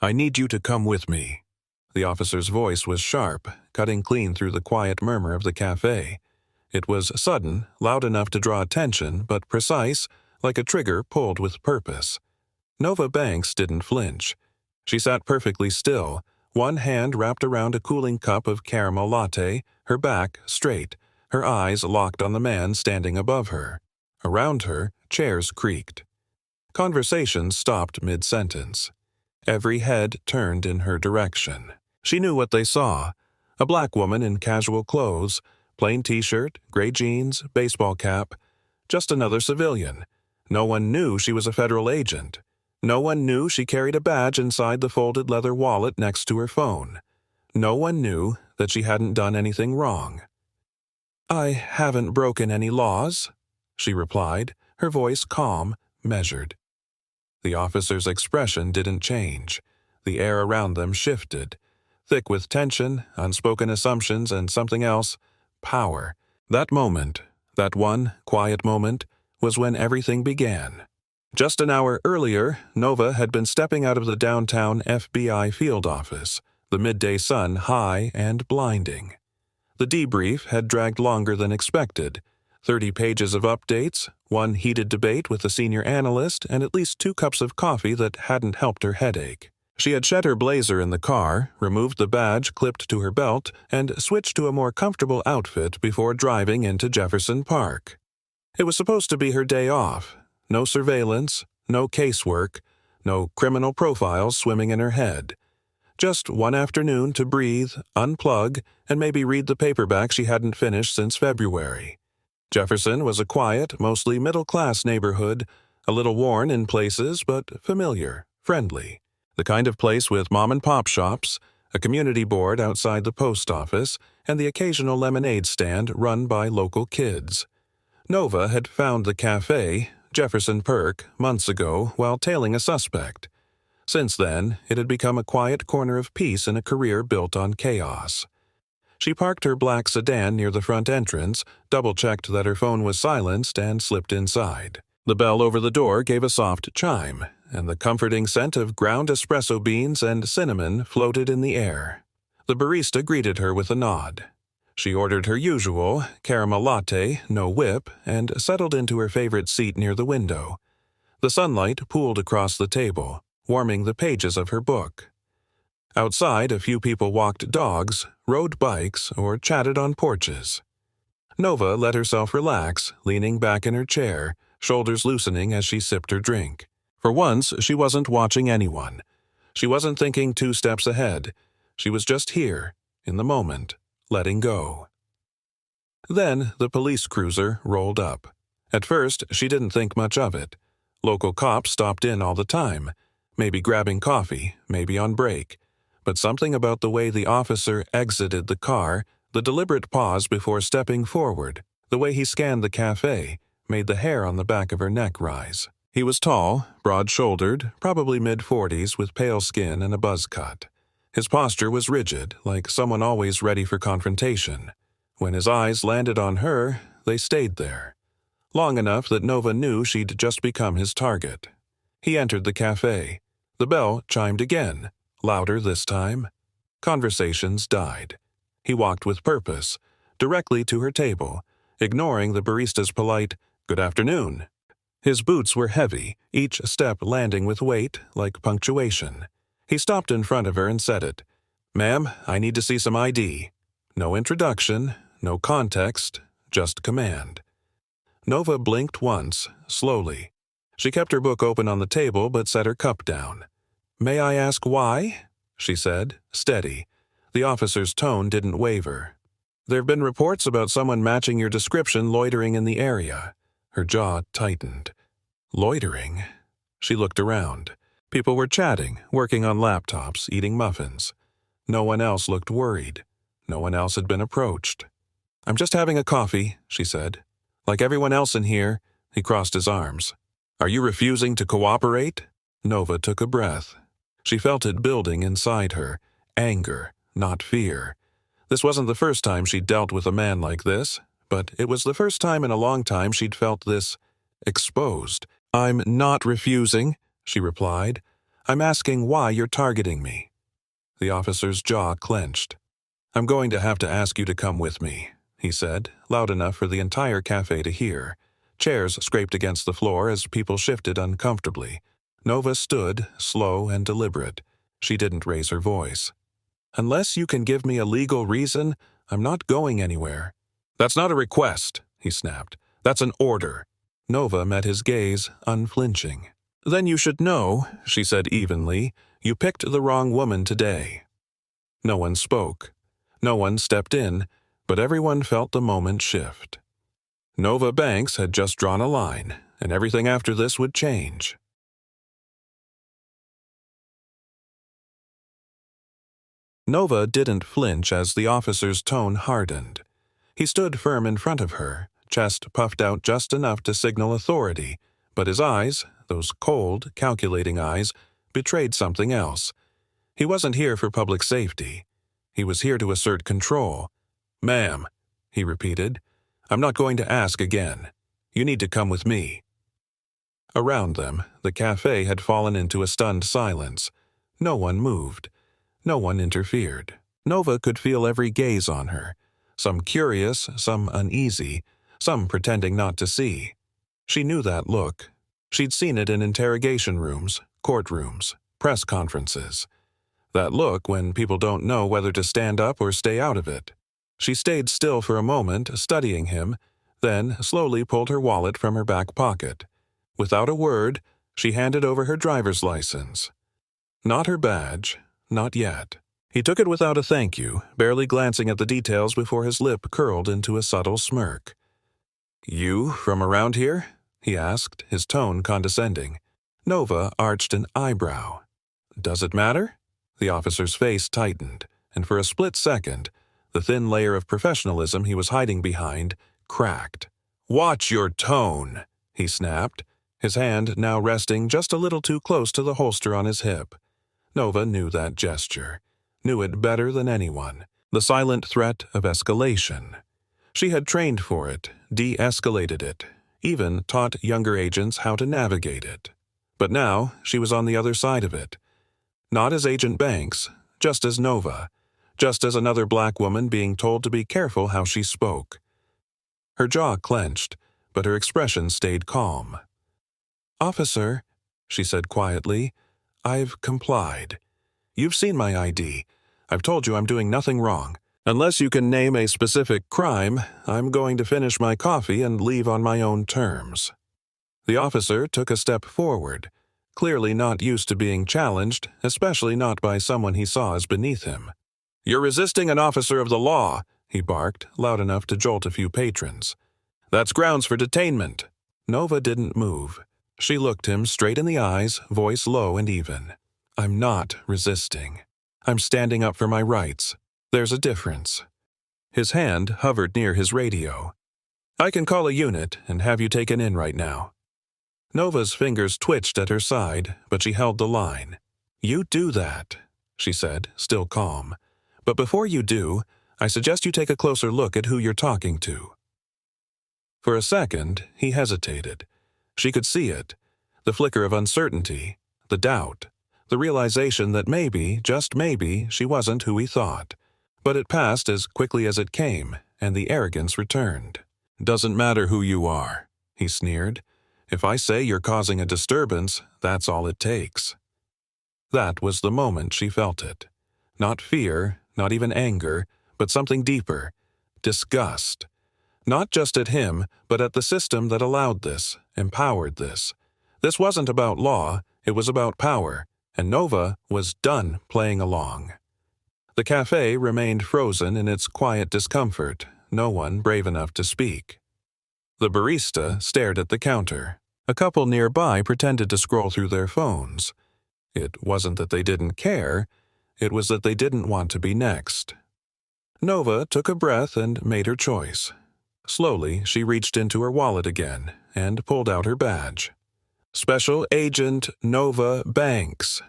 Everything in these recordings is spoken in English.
I need you to come with me." The officer's voice was sharp, cutting clean through the quiet murmur of the cafe. It was sudden, loud enough to draw attention, but precise, like a trigger pulled with purpose. Nova Banks didn't flinch. She sat perfectly still, one hand wrapped around a cooling cup of caramel latte, her back straight, her eyes locked on the man standing above her. Around her, chairs creaked. Conversation stopped mid-sentence. Every head turned in her direction. She knew what they saw. A black woman in casual clothes, plain t-shirt, gray jeans, baseball cap. Just another civilian. No one knew she was a federal agent. No one knew she carried a badge inside the folded leather wallet next to her phone. No one knew that she hadn't done anything wrong. "I haven't broken any laws," she replied, her voice calm, measured. The officer's expression didn't change. The air around them shifted. Thick with tension, unspoken assumptions, and something else, power. That moment, that one quiet moment, was when everything began. Just an hour earlier, Nova had been stepping out of the downtown FBI field office, the midday sun high and blinding. The debrief had dragged longer than expected. 30 pages of updates, one heated debate with a senior analyst, and at least 2 cups of coffee that hadn't helped her headache. She had shed her blazer in the car, removed the badge clipped to her belt, and switched to a more comfortable outfit before driving into Jefferson Park. It was supposed to be her day off. No surveillance, no casework, no criminal profiles swimming in her head. Just one afternoon to breathe, unplug, and maybe read the paperback she hadn't finished since February. Jefferson was a quiet, mostly middle-class neighborhood, a little worn in places, but familiar, friendly. The kind of place with mom-and-pop shops, a community board outside the post office, and the occasional lemonade stand run by local kids. Nova had found the cafe, Jefferson Perk, months ago while tailing a suspect. Since then, it had become a quiet corner of peace in a career built on chaos. She parked her black sedan near the front entrance, double-checked that her phone was silenced, and slipped inside. The bell over the door gave a soft chime, and the comforting scent of ground espresso beans and cinnamon floated in the air. The barista greeted her with a nod. She ordered her usual caramel latte, no whip, and settled into her favorite seat near the window. The sunlight pooled across the table, warming the pages of her book. Outside, a few people walked dogs, rode bikes, or chatted on porches. Nova let herself relax, leaning back in her chair, shoulders loosening as she sipped her drink. For once, she wasn't watching anyone. She wasn't thinking 2 steps ahead. She was just here, in the moment, letting go. Then the police cruiser rolled up. At first, she didn't think much of it. Local cops stopped in all the time, maybe grabbing coffee, maybe on break. But something about the way the officer exited the car, the deliberate pause before stepping forward, the way he scanned the cafe, made the hair on the back of her neck rise. He was tall, broad-shouldered, probably mid-40s with pale skin and a buzz cut. His posture was rigid, like someone always ready for confrontation. When his eyes landed on her, they stayed there. Long enough that Nova knew she'd just become his target. He entered the cafe. The bell chimed again, louder this time. Conversations died. He walked with purpose, directly to her table, ignoring the barista's polite, "Good afternoon." His boots were heavy, each step landing with weight, like punctuation. He stopped in front of her and said it. "Ma'am, I need to see some ID." No introduction, no context, just command. Nova blinked once, slowly. She kept her book open on the table but set her cup down. "May I ask why?" she said, steady. The officer's tone didn't waver. "There've been reports about someone matching your description loitering in the area." Her jaw tightened. Loitering? She looked around. People were chatting, working on laptops, eating muffins. No one else looked worried. No one else had been approached. "I'm just having a coffee," she said. "Like everyone else in here." He crossed his arms. "Are you refusing to cooperate?" Nova took a breath. She felt it building inside her. Anger, not fear. This wasn't the first time she'd dealt with a man like this, but it was the first time in a long time she'd felt this exposed. "I'm not refusing," she replied. I'm asking why you're targeting me." The officer's jaw clenched. "I'm going to have to ask you to come with me," he said, loud enough for the entire cafe to hear. Chairs scraped against the floor as people shifted uncomfortably. Nova stood, slow and deliberate. She didn't raise her voice. "Unless you can give me a legal reason, I'm not going anywhere." "That's not a request," he snapped. "That's an order." Nova met his gaze, unflinching. "Then you should know," she said evenly, "you picked the wrong woman today." No one spoke. No one stepped in, but everyone felt the moment shift. Nova Banks had just drawn a line, and everything after this would change. Nova didn't flinch as the officer's tone hardened. He stood firm in front of her, chest puffed out just enough to signal authority, but his eyes, those cold, calculating eyes, betrayed something else. He wasn't here for public safety. He was here to assert control. "Ma'am," he repeated, "I'm not going to ask again. You need to come with me." Around them, the cafe had fallen into a stunned silence. No one moved. No one interfered. Nova could feel every gaze on her, some curious, some uneasy, some pretending not to see. She knew that look. She'd seen it in interrogation rooms, courtrooms, press conferences. That look when people don't know whether to stand up or stay out of it. She stayed still for a moment, studying him, then slowly pulled her wallet from her back pocket. Without a word, she handed over her driver's license. Not her badge, not yet. He took it without a thank you, barely glancing at the details before his lip curled into a subtle smirk. "You from around here?" he asked, his tone condescending. Nova arched an eyebrow. "Does it matter?" The officer's face tightened, and for a split second, the thin layer of professionalism he was hiding behind cracked. "Watch your tone," he snapped, his hand now resting just a little too close to the holster on his hip. Nova knew that gesture, knew it better than anyone, the silent threat of escalation. She had trained for it, de-escalated it, even taught younger agents how to navigate it. But now she was on the other side of it. Not as Agent Banks, just as Nova, just as another black woman being told to be careful how she spoke. Her jaw clenched, but her expression stayed calm. "Officer," she said quietly, "I've complied. You've seen my ID. I've told you I'm doing nothing wrong. Unless you can name a specific crime, I'm going to finish my coffee and leave on my own terms." The officer took a step forward, clearly not used to being challenged, especially not by someone he saw as beneath him. "You're resisting an officer of the law," he barked, loud enough to jolt a few patrons. "That's grounds for detainment." Nova didn't move. She looked him straight in the eyes, voice low and even. "I'm not resisting. I'm standing up for my rights. There's a difference." His hand hovered near his radio. "I can call a unit and have you taken in right now." Nova's fingers twitched at her side, but she held the line. "You do that," she said, still calm. "But before you do, I suggest you take a closer look at who you're talking to." For a second, he hesitated. She could see it, the flicker of uncertainty, the doubt, the realization that maybe, just maybe, she wasn't who he thought. But it passed as quickly as it came, and the arrogance returned. "Doesn't matter who you are," he sneered. "If I say you're causing a disturbance, that's all it takes." That was the moment she felt it. Not fear, not even anger, but something deeper. Disgust. Not just at him, but at the system that allowed this, empowered this. This wasn't about law, it was about power, and Nova was done playing along. The cafe remained frozen in its quiet discomfort, no one brave enough to speak. The barista stared at the counter. A couple nearby pretended to scroll through their phones. It wasn't that they didn't care, it was that they didn't want to be next. Nova took a breath and made her choice. Slowly, she reached into her wallet again and pulled out her badge. "Special Agent Nova Banks,"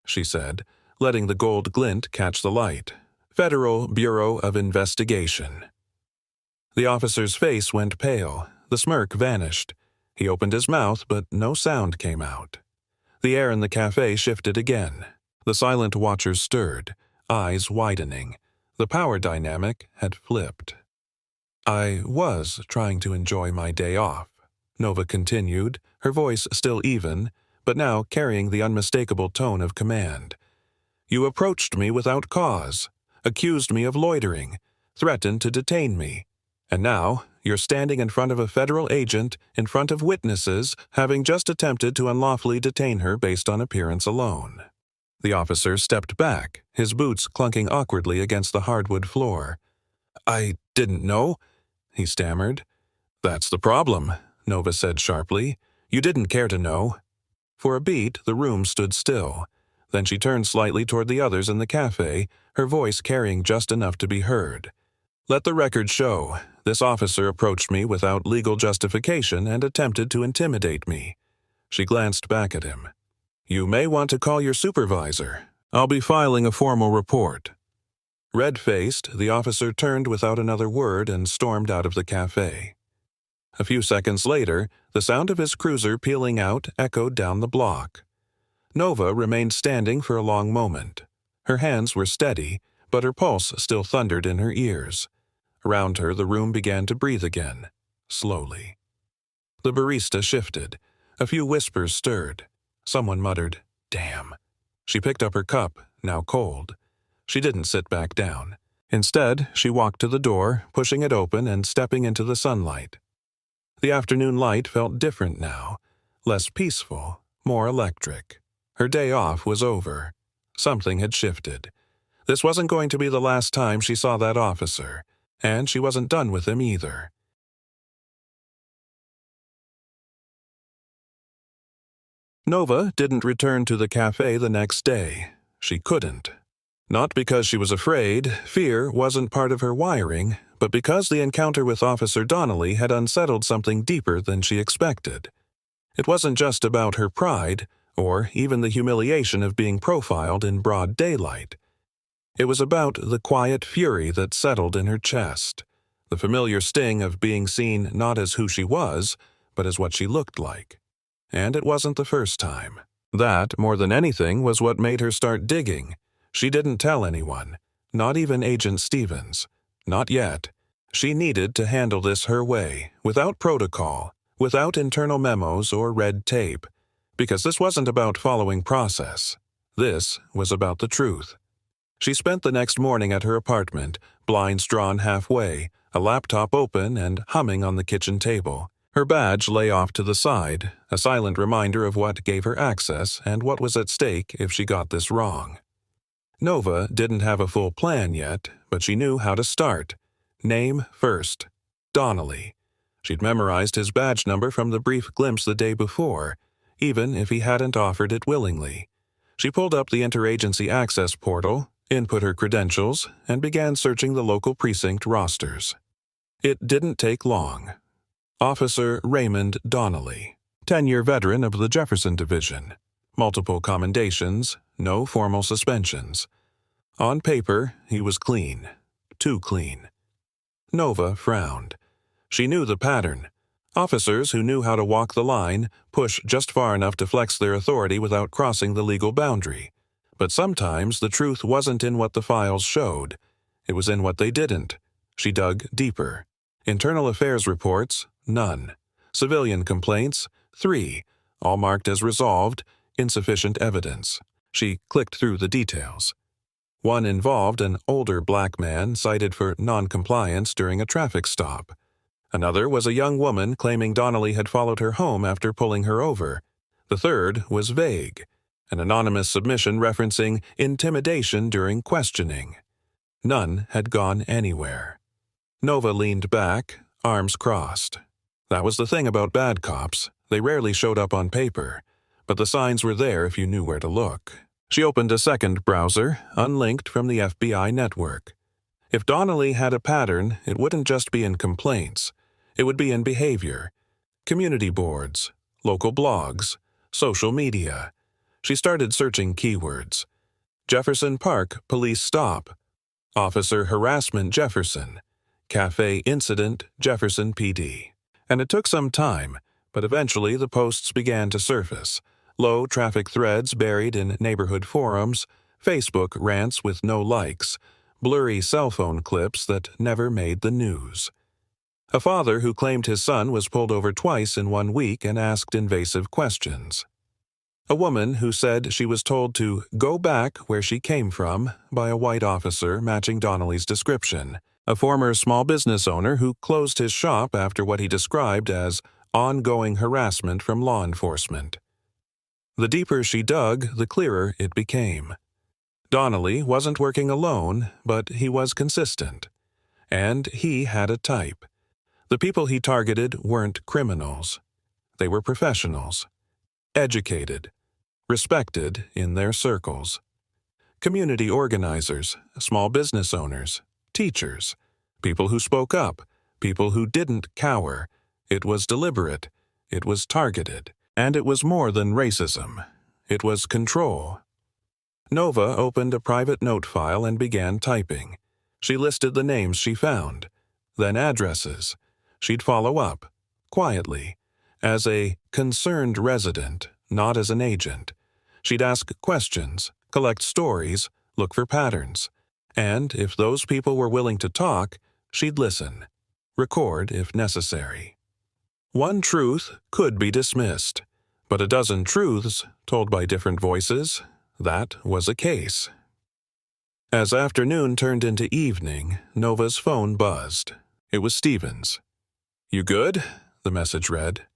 she said, letting the gold glint catch the light. "Federal Bureau of Investigation." The officer's face went pale. The smirk vanished. He opened his mouth, but no sound came out. The air in the cafe shifted again. The silent watchers stirred, eyes widening. The power dynamic had flipped. I was trying to enjoy my day off, Nova continued, her voice still even, but now carrying the unmistakable tone of command. You approached me without cause, accused me of loitering, threatened to detain me. And now, you're standing in front of a federal agent, in front of witnesses, having just attempted to unlawfully detain her based on appearance alone. The officer stepped back, his boots clunking awkwardly against the hardwood floor. I didn't know, he stammered. That's the problem, Nova said sharply. You didn't care to know. For a beat, the room stood still. Then she turned slightly toward the others in the cafe, her voice carrying just enough to be heard. Let the record show. This officer approached me without legal justification and attempted to intimidate me. She glanced back at him. You may want to call your supervisor. I'll be filing a formal report. Red-faced, the officer turned without another word and stormed out of the cafe. A few seconds later, the sound of his cruiser peeling out echoed down the block. Nova remained standing for a long moment. Her hands were steady, but her pulse still thundered in her ears. Around her, the room began to breathe again, slowly. The barista shifted. A few whispers stirred. Someone muttered, "Damn." She picked up her cup, now cold. She didn't sit back down. Instead, she walked to the door, pushing it open and stepping into the sunlight. The afternoon light felt different now, less peaceful, more electric. Her day off was over. Something had shifted. This wasn't going to be the last time she saw that officer, and she wasn't done with him either. Nova didn't return to the cafe the next day. She couldn't. Not because she was afraid, fear wasn't part of her wiring, but because the encounter with Officer Donnelly had unsettled something deeper than she expected. It wasn't just about her pride, or even the humiliation of being profiled in broad daylight. It was about the quiet fury that settled in her chest, the familiar sting of being seen not as who she was, but as what she looked like. And it wasn't the first time. That, more than anything, was what made her start digging. She didn't tell anyone, not even Agent Stevens. Not yet. She needed to handle this her way, without protocol, without internal memos or red tape, because this wasn't about following process. This was about the truth. She spent the next morning at her apartment, blinds drawn halfway, a laptop open and humming on the kitchen table. Her badge lay off to the side, a silent reminder of what gave her access and what was at stake if she got this wrong. Nova didn't have a full plan yet, but she knew how to start. Name first. Donnelly. She'd memorized his badge number from the brief glimpse the day before, even if he hadn't offered it willingly. She pulled up the interagency access portal, input her credentials, and began searching the local precinct rosters. It didn't take long. Officer Raymond Donnelly, 10-year veteran of the Jefferson Division. Multiple commendations, no formal suspensions. On paper, he was clean. Too clean. Nova frowned. She knew the pattern. Officers who knew how to walk the line, push just far enough to flex their authority without crossing the legal boundary. But sometimes the truth wasn't in what the files showed. It was in what they didn't. She dug deeper. Internal affairs reports, none. Civilian complaints, 3, all marked as resolved, insufficient evidence. She clicked through the details. One involved an older black man cited for non-compliance during a traffic stop. Another was a young woman claiming Donnelly had followed her home after pulling her over. The third was vague, an anonymous submission referencing intimidation during questioning. None had gone anywhere. Nova leaned back, arms crossed. That was the thing about bad cops. They rarely showed up on paper, but the signs were there if you knew where to look. She opened a second browser, unlinked from the FBI network. If Donnelly had a pattern, it wouldn't just be in complaints. It would be in behavior. Community boards, local blogs, social media. She started searching keywords. Jefferson Park police stop. Officer harassment Jefferson. Cafe incident Jefferson PD. And it took some time, but eventually the posts began to surface. Low traffic threads buried in neighborhood forums, Facebook rants with no likes, blurry cell phone clips that never made the news. A father who claimed his son was pulled over twice in 1 week and asked invasive questions. A woman who said she was told to go back where she came from by a white officer matching Donnelly's description. A former small business owner who closed his shop after what he described as ongoing harassment from law enforcement. The deeper she dug, the clearer it became. Donnelly wasn't working alone, but he was consistent. And he had a type. The people he targeted weren't criminals. They were professionals. Educated. Respected in their circles. Community organizers, small business owners, teachers, people who spoke up, people who didn't cower. It was deliberate. It was targeted. And it was more than racism. It was control. Nova opened a private note file and began typing. She listed the names she found, then addresses. She'd follow up, quietly, as a concerned resident, not as an agent. She'd ask questions, collect stories, look for patterns. And if those people were willing to talk, she'd listen, record if necessary. One truth could be dismissed, but a dozen truths told by different voices, that was a case. As afternoon turned into evening, Nova's phone buzzed. It was Stevens. "You good?" the message read.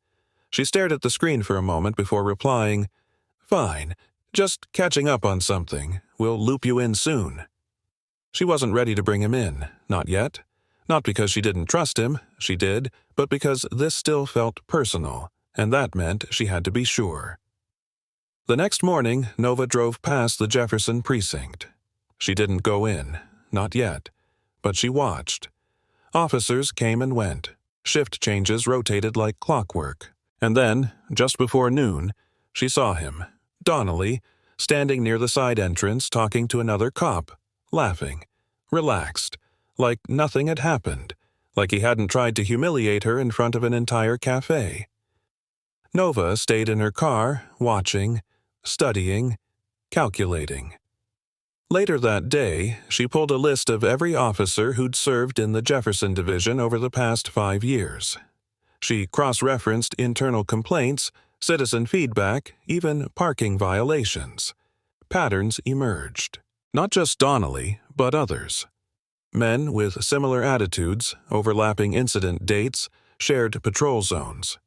She stared at the screen for a moment before replying, "Fine, just catching up on something. We'll loop you in soon." She wasn't ready to bring him in, not yet. Not because she didn't trust him, she did, but because this still felt personal, and that meant she had to be sure. The next morning, Nova drove past the Jefferson precinct. She didn't go in, not yet, but she watched. Officers came and went. Shift changes rotated like clockwork. And then, just before noon, she saw him, Donnelly, standing near the side entrance talking to another cop, laughing, relaxed, like nothing had happened, like he hadn't tried to humiliate her in front of an entire cafe. Nova stayed in her car, watching, studying, calculating. Later that day, she pulled a list of every officer who'd served in the Jefferson Division over the past 5 years. She cross-referenced internal complaints, citizen feedback, even parking violations. Patterns emerged. Not just Donnelly, but others. Men with similar attitudes, overlapping incident dates, shared patrol zones.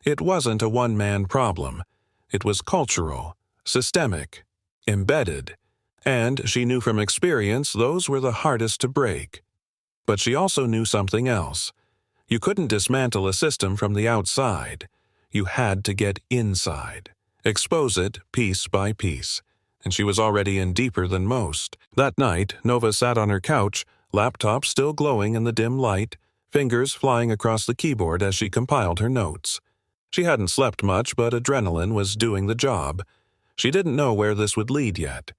It wasn't a one-man problem. It was cultural, systemic, embedded. And she knew from experience those were the hardest to break. But she also knew something else. You couldn't dismantle a system from the outside. You had to get inside, expose it piece by piece. And she was already in deeper than most. That night, Nova sat on her couch, laptop still glowing in the dim light, fingers flying across the keyboard as she compiled her notes. She hadn't slept much, but adrenaline was doing the job. She didn't know where this would lead yet.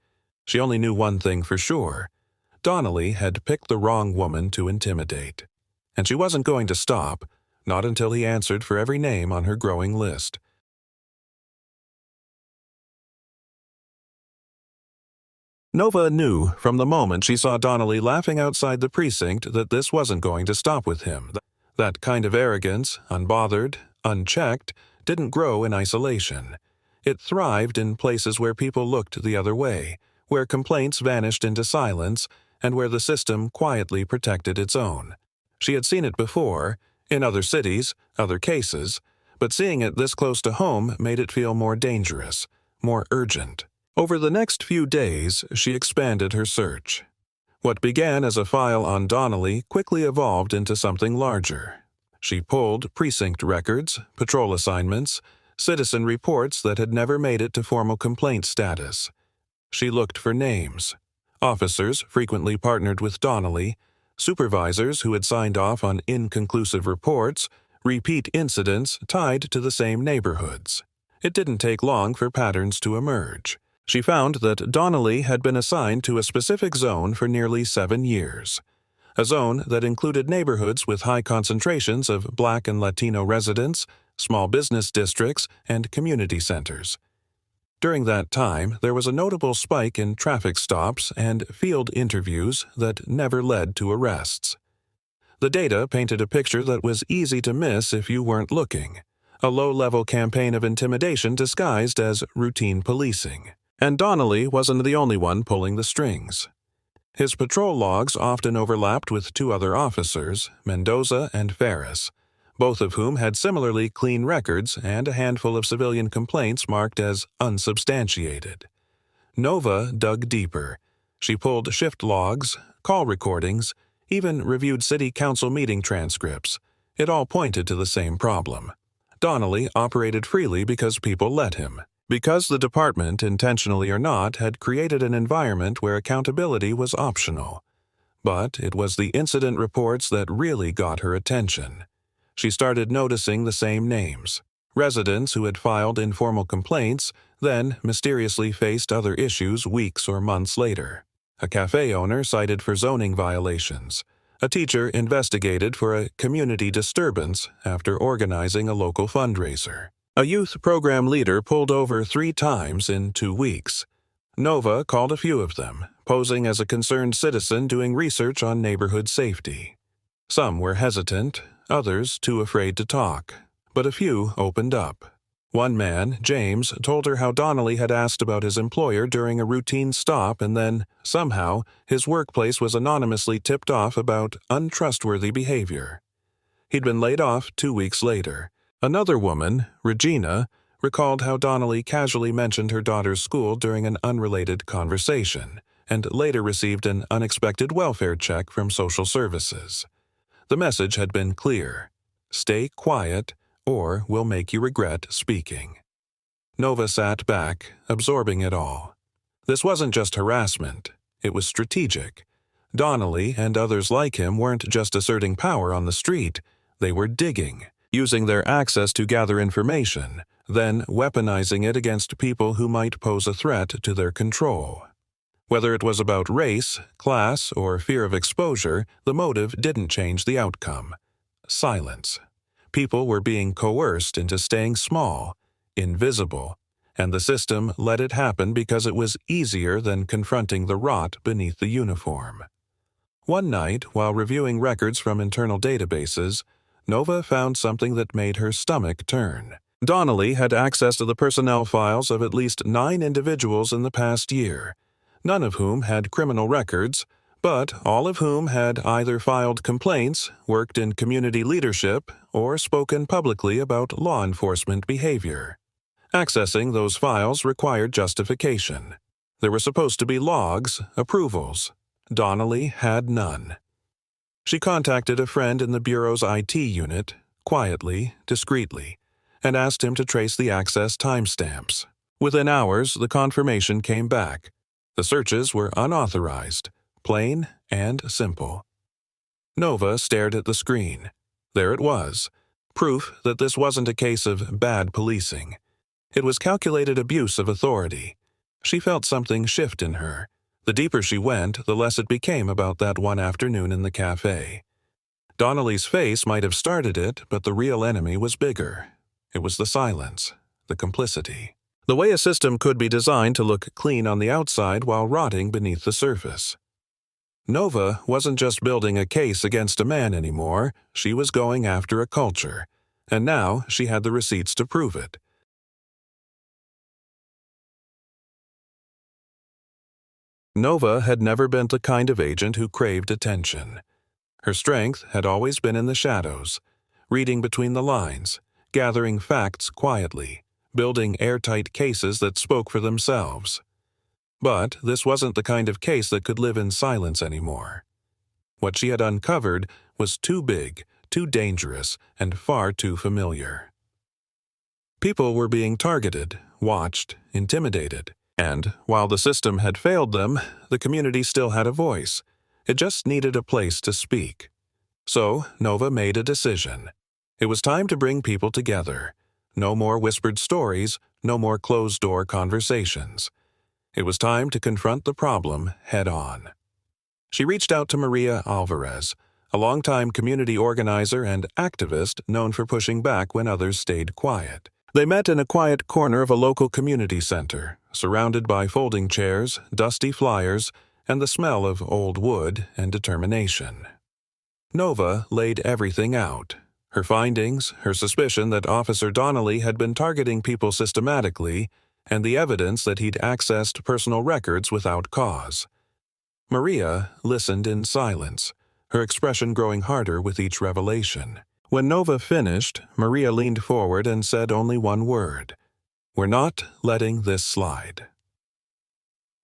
She only knew one thing for sure. Donnelly had picked the wrong woman to intimidate. And she wasn't going to stop, not until he answered for every name on her growing list. Nova knew from the moment she saw Donnelly laughing outside the precinct that this wasn't going to stop with him. That kind of arrogance, unbothered, unchecked, didn't grow in isolation. It thrived in places where people looked the other way, where complaints vanished into silence, and where the system quietly protected its own. She had seen it before, in other cities, other cases, but seeing it this close to home made it feel more dangerous, more urgent. Over the next few days, she expanded her search. What began as a file on Donnelly quickly evolved into something larger. She pulled precinct records, patrol assignments, citizen reports that had never made it to formal complaint status. She looked for names. Officers frequently partnered with Donnelly, supervisors who had signed off on inconclusive reports, repeat incidents tied to the same neighborhoods. It didn't take long for patterns to emerge. She found that Donnelly had been assigned to a specific zone for nearly 7 years. A zone that included neighborhoods with high concentrations of Black and Latino residents, small business districts, and community centers. During that time, there was a notable spike in traffic stops and field interviews that never led to arrests. The data painted a picture that was easy to miss if you weren't looking, a low-level campaign of intimidation disguised as routine policing. And Donnelly wasn't the only one pulling the strings. His patrol logs often overlapped with two other officers, Mendoza and Ferris, both of whom had similarly clean records and a handful of civilian complaints marked as unsubstantiated. Nova dug deeper. She pulled shift logs, call recordings, even reviewed city council meeting transcripts. It all pointed to the same problem. Donnelly operated freely because people let him. Because the department, intentionally or not, had created an environment where accountability was optional. But it was the incident reports that really got her attention. She started noticing the same names. Residents who had filed informal complaints, then mysteriously faced other issues weeks or months later. A cafe owner cited for zoning violations. A teacher investigated for a community disturbance after organizing a local fundraiser. A youth program leader pulled over 3 times in 2 weeks. Nova called a few of them, posing as a concerned citizen doing research on neighborhood safety. Some were hesitant, others too afraid to talk, but a few opened up. One man, James, told her how Donnelly had asked about his employer during a routine stop and then, somehow, his workplace was anonymously tipped off about untrustworthy behavior. He'd been laid off 2 weeks later. Another woman, Regina, recalled how Donnelly casually mentioned her daughter's school during an unrelated conversation, and later received an unexpected welfare check from social services. The message had been clear: stay quiet, or we'll make you regret speaking. Nova sat back, absorbing it all. This wasn't just harassment, it was strategic. Donnelly and others like him weren't just asserting power on the street, they were digging, using their access to gather information, then weaponizing it against people who might pose a threat to their control. Whether it was about race, class, or fear of exposure, the motive didn't change the outcome. Silence. People were being coerced into staying small, invisible, and the system let it happen because it was easier than confronting the rot beneath the uniform. One night, while reviewing records from internal databases, Nova found something that made her stomach turn. Donnelly had access to the personnel files of at least 9 individuals in the past year, none of whom had criminal records, but all of whom had either filed complaints, worked in community leadership, or spoken publicly about law enforcement behavior. Accessing those files required justification. There were supposed to be logs, approvals. Donnelly had none. She contacted a friend in the Bureau's IT unit, quietly, discreetly, and asked him to trace the access timestamps. Within hours, the confirmation came back. The searches were unauthorized, plain and simple. Nova stared at the screen. There it was, proof that this wasn't a case of bad policing. It was calculated abuse of authority. She felt something shift in her. The deeper she went, the less it became about that one afternoon in the cafe. Donnelly's face might have started it, but the real enemy was bigger. It was the silence, the complicity. The way a system could be designed to look clean on the outside while rotting beneath the surface. Nova wasn't just building a case against a man anymore, she was going after a culture, and now she had the receipts to prove it. Nova had never been the kind of agent who craved attention. Her strength had always been in the shadows, reading between the lines, gathering facts quietly, building airtight cases that spoke for themselves. But this wasn't the kind of case that could live in silence anymore. What she had uncovered was too big, too dangerous, and far too familiar. People were being targeted, watched, intimidated, and while the system had failed them, the community still had a voice. It just needed a place to speak. So Nova made a decision. It was time to bring people together. No more whispered stories, no more closed-door conversations. It was time to confront the problem head-on. She reached out to Maria Alvarez, a longtime community organizer and activist known for pushing back when others stayed quiet. They met in a quiet corner of a local community center, surrounded by folding chairs, dusty flyers, and the smell of old wood and determination. Nova laid everything out. Her findings, her suspicion that Officer Donnelly had been targeting people systematically, and the evidence that he'd accessed personal records without cause. Maria listened in silence, her expression growing harder with each revelation. When Nova finished, Maria leaned forward and said only one word: "We're not letting this slide."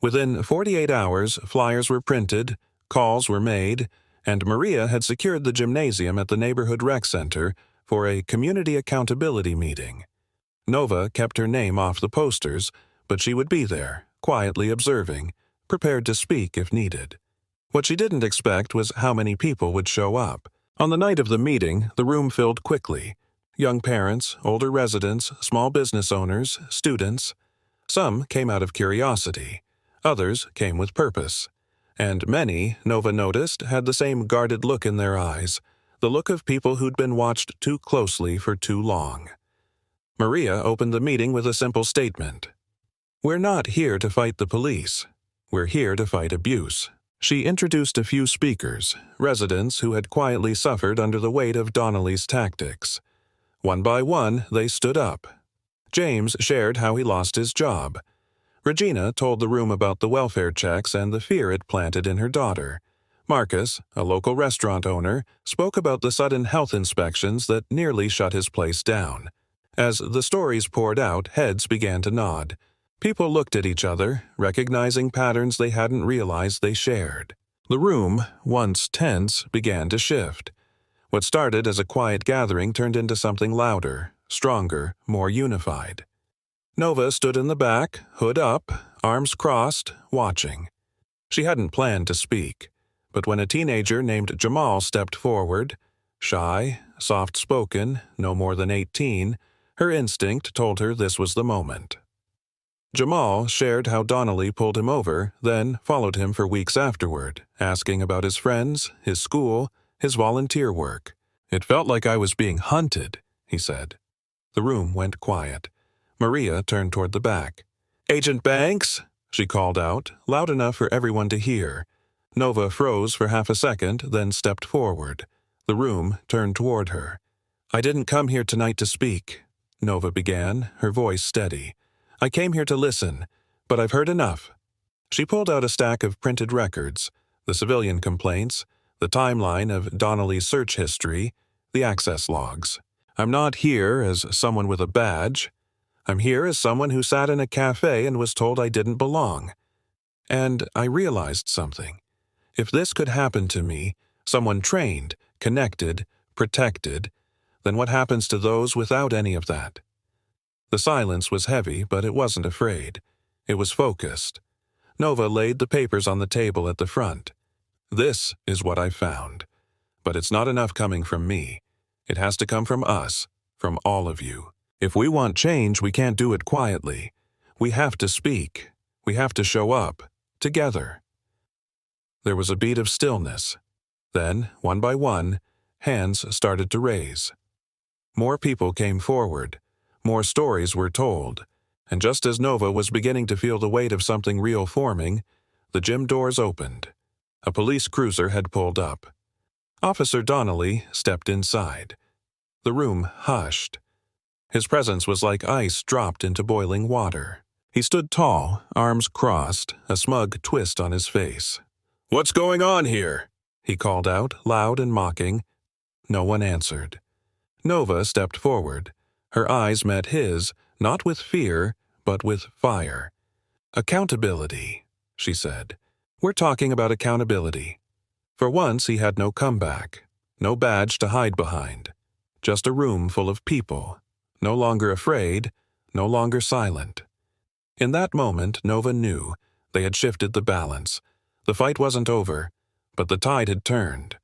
Within 48 hours, flyers were printed, calls were made, and Maria had secured the gymnasium at the neighborhood rec center for a community accountability meeting. Nova kept her name off the posters, but she would be there, quietly observing, prepared to speak if needed. What she didn't expect was how many people would show up. On the night of the meeting, the room filled quickly. Young parents, older residents, small business owners, students. Some came out of curiosity. Others came with purpose. And many, Nova noticed, had the same guarded look in their eyes, the look of people who'd been watched too closely for too long. Maria opened the meeting with a simple statement. "We're not here to fight the police. We're here to fight abuse." She introduced a few speakers, residents who had quietly suffered under the weight of Donnelly's tactics. One by one, they stood up. James shared how he lost his job. Regina told the room about the welfare checks and the fear it planted in her daughter. Marcus, a local restaurant owner, spoke about the sudden health inspections that nearly shut his place down. As the stories poured out, heads began to nod. People looked at each other, recognizing patterns they hadn't realized they shared. The room, once tense, began to shift. What started as a quiet gathering turned into something louder, stronger, more unified. Nova stood in the back, hood up, arms crossed, watching. She hadn't planned to speak, but when a teenager named Jamal stepped forward, shy, soft-spoken, no more than 18, her instinct told her this was the moment. Jamal shared how Donnelly pulled him over, then followed him for weeks afterward, asking about his friends, his school, his volunteer work. "It felt like I was being hunted," he said. The room went quiet. Maria turned toward the back. "Agent Banks!" she called out, loud enough for everyone to hear. Nova froze for half a second, then stepped forward. The room turned toward her. "I didn't come here tonight to speak," Nova began, her voice steady. "I came here to listen, but I've heard enough." She pulled out a stack of printed records, the civilian complaints, the timeline of Donnelly's search history, the access logs. "I'm not here as someone with a badge. I'm here as someone who sat in a cafe and was told I didn't belong. And I realized something. If this could happen to me, someone trained, connected, protected, then what happens to those without any of that?" The silence was heavy, but it wasn't afraid. It was focused. Nova laid the papers on the table at the front. "This is what I found. But it's not enough coming from me. It has to come from us, from all of you. If we want change, we can't do it quietly. We have to speak. We have to show up, together." There was a beat of stillness. Then, one by one, hands started to raise. More people came forward. More stories were told. And just as Nova was beginning to feel the weight of something real forming, the gym doors opened. A police cruiser had pulled up. Officer Donnelly stepped inside. The room hushed. His presence was like ice dropped into boiling water. He stood tall, arms crossed, a smug twist on his face. "What's going on here?" he called out, loud and mocking. No one answered. Nova stepped forward. Her eyes met his, not with fear, but with fire. "Accountability," she said. "We're talking about accountability." For once he had no comeback, no badge to hide behind. Just a room full of people, no longer afraid, no longer silent. In that moment, Nova knew they had shifted the balance. The fight wasn't over, but the tide had turned.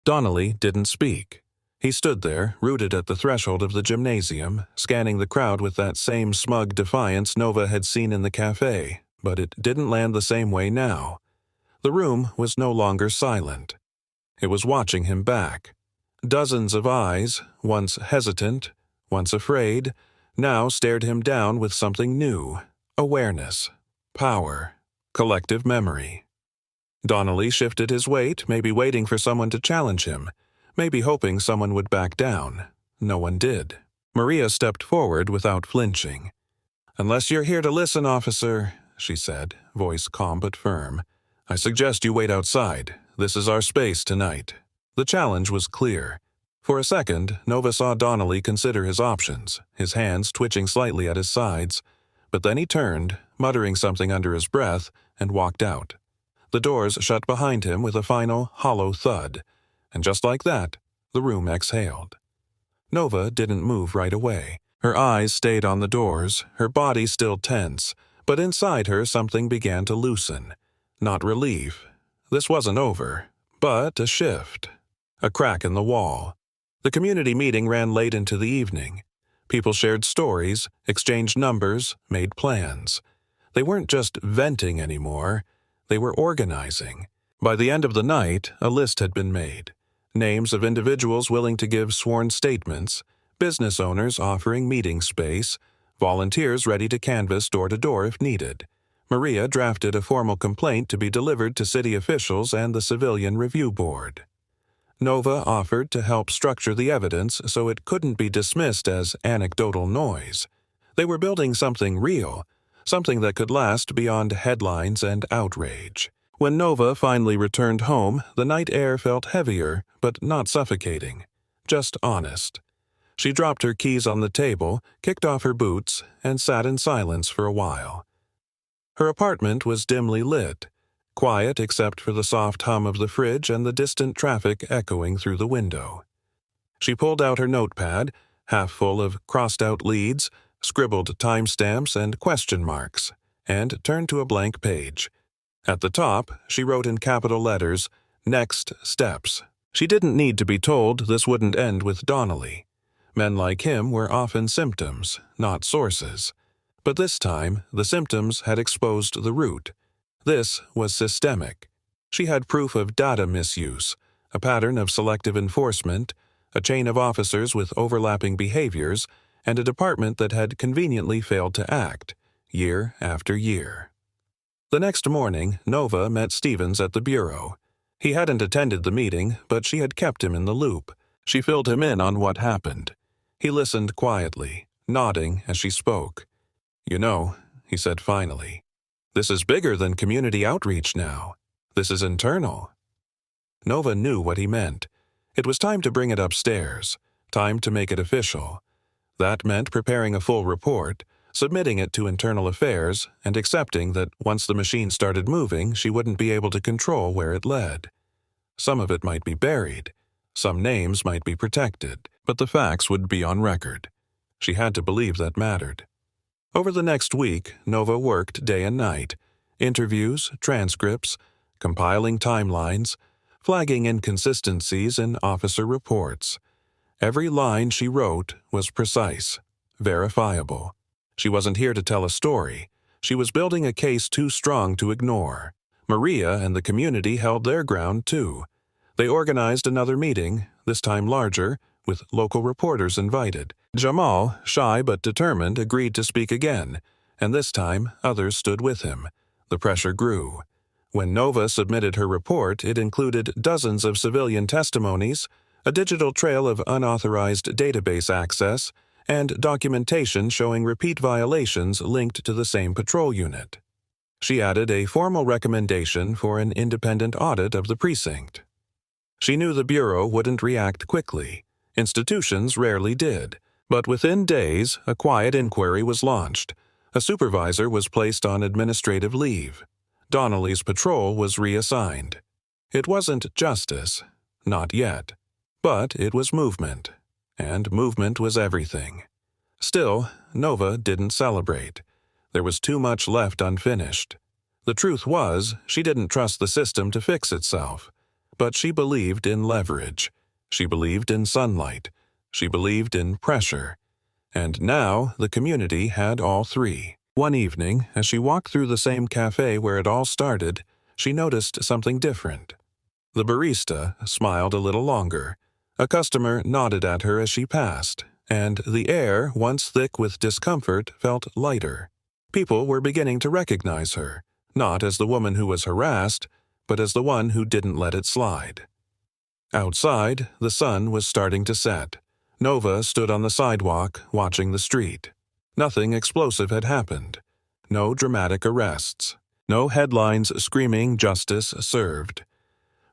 Donnelly didn't speak. He stood there, rooted at the threshold of the gymnasium, scanning the crowd with that same smug defiance Nova had seen in the cafe, but it didn't land the same way now. The room was no longer silent. It was watching him back, Dozens of eyes, once hesitant, once afraid, now stared him down with something new: awareness, power, collective memory. Donnelly shifted his weight, maybe waiting for someone to challenge him, maybe hoping someone would back down. No one did. Maria stepped forward without flinching. "Unless you're here to listen, officer," she said, voice calm but firm, "I suggest you wait outside. This is our space tonight." The challenge was clear. For a second, Nova saw Donnelly consider his options, his hands twitching slightly at his sides, but then he turned, muttering something under his breath, and walked out. The doors shut behind him with a final, hollow thud, and just like that, the room exhaled. Nova didn't move right away. Her eyes stayed on the doors, her body still tense, but inside her something began to loosen. Not relief. This wasn't over, but a shift. A crack in the wall. The community meeting ran late into the evening. People shared stories, exchanged numbers, made plans. They weren't just venting anymore. They were organizing. By the end of the night, a list had been made. Names of individuals willing to give sworn statements, business owners offering meeting space, volunteers ready to canvass door to door if needed. Maria drafted a formal complaint to be delivered to city officials and the Civilian Review Board. Nova offered to help structure the evidence so it couldn't be dismissed as anecdotal noise. They were building something real, something that could last beyond headlines and outrage. When Nova finally returned home, the night air felt heavier, but not suffocating. Just honest. She dropped her keys on the table, kicked off her boots, and sat in silence for a while. Her apartment was dimly lit, quiet except for the soft hum of the fridge and the distant traffic echoing through the window. She pulled out her notepad, half full of crossed-out leads, scribbled timestamps and question marks, and turned to a blank page. At the top, she wrote in capital letters, "Next Steps." She didn't need to be told this wouldn't end with Donnelly. Men like him were often symptoms, not sources. But this time, the symptoms had exposed the root. This was systemic. She had proof of data misuse, a pattern of selective enforcement, a chain of officers with overlapping behaviors, and a department that had conveniently failed to act, year after year. The next morning, Nova met Stevens at the bureau. He hadn't attended the meeting, but she had kept him in the loop. She filled him in on what happened. He listened quietly, nodding as she spoke. "You know," he said finally, "this is bigger than community outreach now. This is internal." Nova knew what he meant. It was time to bring it upstairs, time to make it official. That meant preparing a full report, submitting it to Internal Affairs, and accepting that once the machine started moving, she wouldn't be able to control where it led. Some of it might be buried, some names might be protected, but the facts would be on record. She had to believe that mattered. Over the next week, Nova worked day and night, interviews, transcripts, compiling timelines, flagging inconsistencies in officer reports. Every line she wrote was precise, verifiable. She wasn't here to tell a story. She was building a case too strong to ignore. Maria and the community held their ground, too. They organized another meeting, this time larger, with local reporters invited. Jamal, shy but determined, agreed to speak again, and this time others stood with him. The pressure grew. When Nova submitted her report, it included dozens of civilian testimonies, a digital trail of unauthorized database access, and documentation showing repeat violations linked to the same patrol unit. She added a formal recommendation for an independent audit of the precinct. She knew the Bureau wouldn't react quickly. Institutions rarely did. But within days, a quiet inquiry was launched. A supervisor was placed on administrative leave. Donnelly's patrol was reassigned. It wasn't justice, not yet. But it was movement. And movement was everything. Still, Nova didn't celebrate. There was too much left unfinished. The truth was, she didn't trust the system to fix itself. But she believed in leverage. She believed in sunlight. She believed in pressure. And now the community had all three. One evening, as she walked through the same cafe where it all started, she noticed something different. The barista smiled a little longer, A customer nodded at her as she passed, and the air, once thick with discomfort, felt lighter. People were beginning to recognize her, not as the woman who was harassed, but as the one who didn't let it slide. Outside, the sun was starting to set. Nova stood on the sidewalk, watching the street. Nothing explosive had happened. No dramatic arrests. No headlines screaming justice served.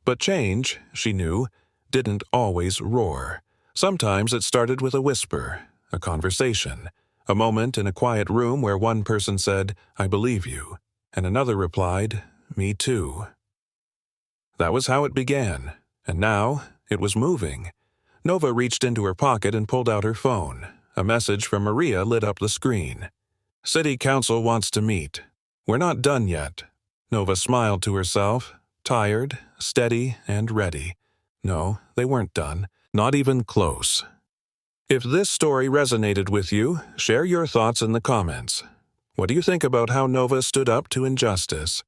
But change, she knew, didn't always roar. Sometimes it started with a whisper, a conversation, a moment in a quiet room where one person said, "I believe you," and another replied, "Me too." That was how it began, and now it was moving. Nova reached into her pocket and pulled out her phone. A message from Maria lit up the screen. "City Council wants to meet. We're not done yet." Nova smiled to herself, tired, steady, and ready. No, they weren't done. Not even close. If this story resonated with you, share your thoughts in the comments. What do you think about how Nova stood up to injustice?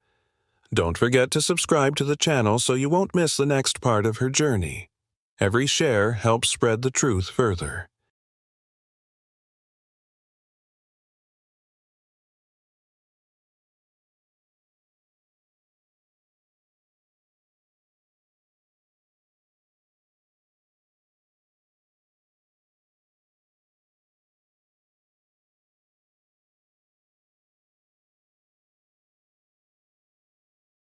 Don't forget to subscribe to the channel so you won't miss the next part of her journey. Every share helps spread the truth further.